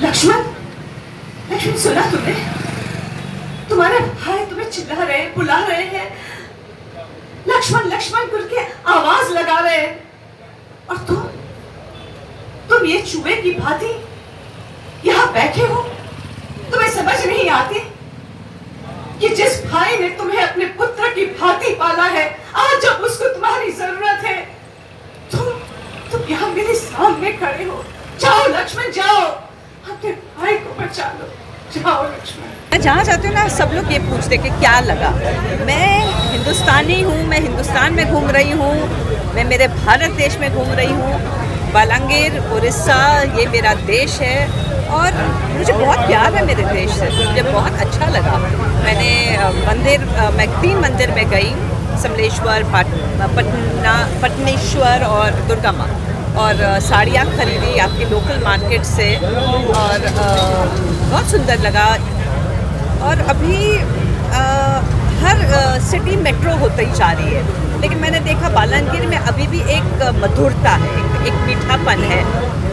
लक्ष्मण, लक्ष्मण सुना तुमने? तुम्हारे भाई तुम्हें चिल्ला रहे हैं, बुला रहे हैं, लक्ष्मण लक्ष्मण करके आवाज लगा रहे हैं। और तुम ये चूहे की भांति यहां बैठे हो। तुम्हें समझ नहीं आती कि जिस भाई ने तुम्हें अपने पुत्र की भांति पाला है, आज जब उसको तुम्हारी जरूरत है, तुम यहाँ मेरे सामने खड़े हो। जाओ लक्ष्मण, जाओ, अपने भाई को बचा लो। जाओ लक्ष्मण। मैं जहाँ जाती हूँ ना, सब लोग ये पूछते कि क्या लगा। मैं हिंदुस्तानी हूँ, मैं हिंदुस्तान में घूम रही हूँ, मैं मेरे भारत देश में घूम रही हूँ। बालांगीर, उड़ीसा, ये मेरा देश है और मुझे बहुत प्यार है मेरे देश से। मुझे बहुत अच्छा लगा। मैं 3 मंदिर में गई, समलेश्वर, पटनेश्वर और दुर्गा माँ, और साड़ियाँ खरीदी आपकी लोकल मार्केट से, और बहुत सुंदर लगा। और अभी हर सिटी मेट्रो होती जा रही है, लेकिन मैंने देखा बालांगीर में अभी भी एक मधुरता है, एक मीठापन है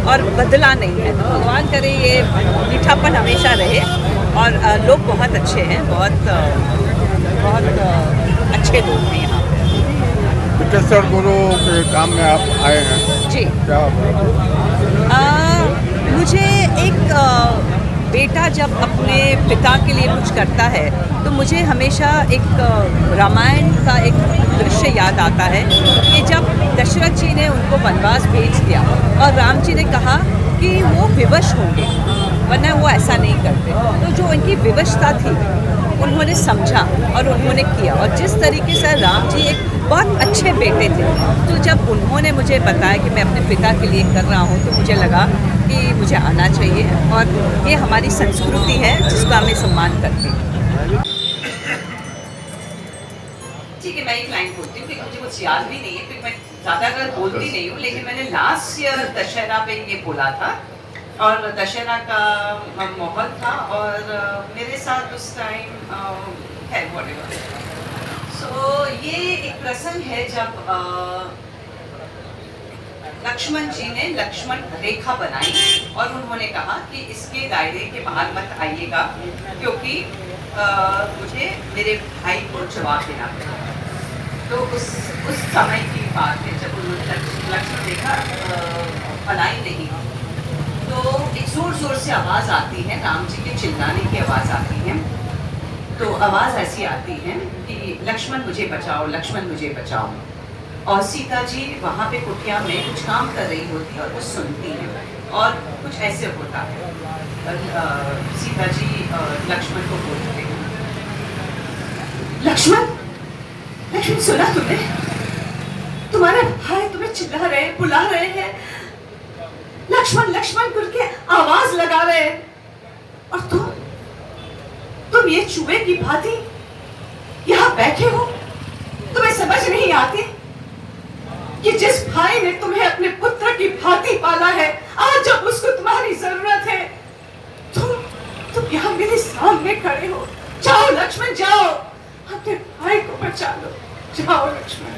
और बदला नहीं है। तो भगवान करे ये मीठापन हमेशा रहे। और लोग बहुत अच्छे हैं, बहुत अच्छे लोग हैं यहाँ पे। विदेश्वर गुरु के काम में आप आए हैं जी। क्या? मुझे एक बेटा जब अपने पिता के लिए कुछ करता है तो मुझे हमेशा एक रामायण का एक दृश्य याद आता है कि जब दशरथ जी ने उनको वनवास भेज दिया और राम जी ने कहा कि वो विवश होंगे, वरना वो ऐसा नहीं करते। तो जो उनकी विवशता थी उन्होंने समझा और उन्होंने किया। और जिस तरीके से राम जी एक बहुत अच्छे बेटे थे, तो जब उन्होंने मुझे बताया कि मैं अपने पिता के लिए कर रहा हूँ, तो मुझे लगा कि मुझे आना चाहिए। और ये हमारी संस्कृति है जिसका हमें सम्मान करते हैं। ठीक है, मैं एक लाइन बोलती हूँ क्योंकि मुझे कुछ याद भी नहीं है, क्योंकि मैं ज़्यादातर बोलती नहीं हूँ, लेकिन मैंने लास्ट ईयर दशहरा पे ये बोला था और दशहरा का माहौल था और मेरे साथ उस टाइम है व्हाटएवर। सो ये एक प्रसंग है जब लक्ष्मण जी ने लक्ष्मण रेखा बनाई और उन्होंने कहा कि इसके दायरे के बाहर मत आइएगा, क्योंकि मुझे मेरे भाई को जवाब देना पड़ेगा। तो उस समय की बात है जब उन्होंने लक्ष्मण रेखा बनाई नहीं, तो एक जोर जोर से आवाज आती है, राम जी के चिल्लाने की आवाज आती है। तो आवाज ऐसी आती है कि लक्ष्मण मुझे बचाओ, लक्ष्मण मुझे बचाओ। और सीता जी वहाँ पे कुटिया में कुछ काम कर रही होती है और वो सुनती है और कुछ ऐसे होता है। सीता जी लक्ष्मण को बोलते हैं, लक्ष्मण, लक्ष्मण सुना तुमने? तुम्हारे भाई तुम्हें चिल्ला रहे हैं, बुला रहे हैं, लक्ष्मण लक्ष्मण करके आवाज लगा रहे हैं। और तुम ये चूहे की भांति यहाँ बैठे हो। तुम्हें समझ नहीं आती कि जिस भाई ने तुम्हें अपने पुत्र की भांति पाला है, आज जब उसको तुम्हारी जरूरत है, तुम यहाँ मेरे सामने खड़े हो। जाओ लक्ष्मण, जाओ, अपने भाई को बचा लो। जाओ लक्ष्मण।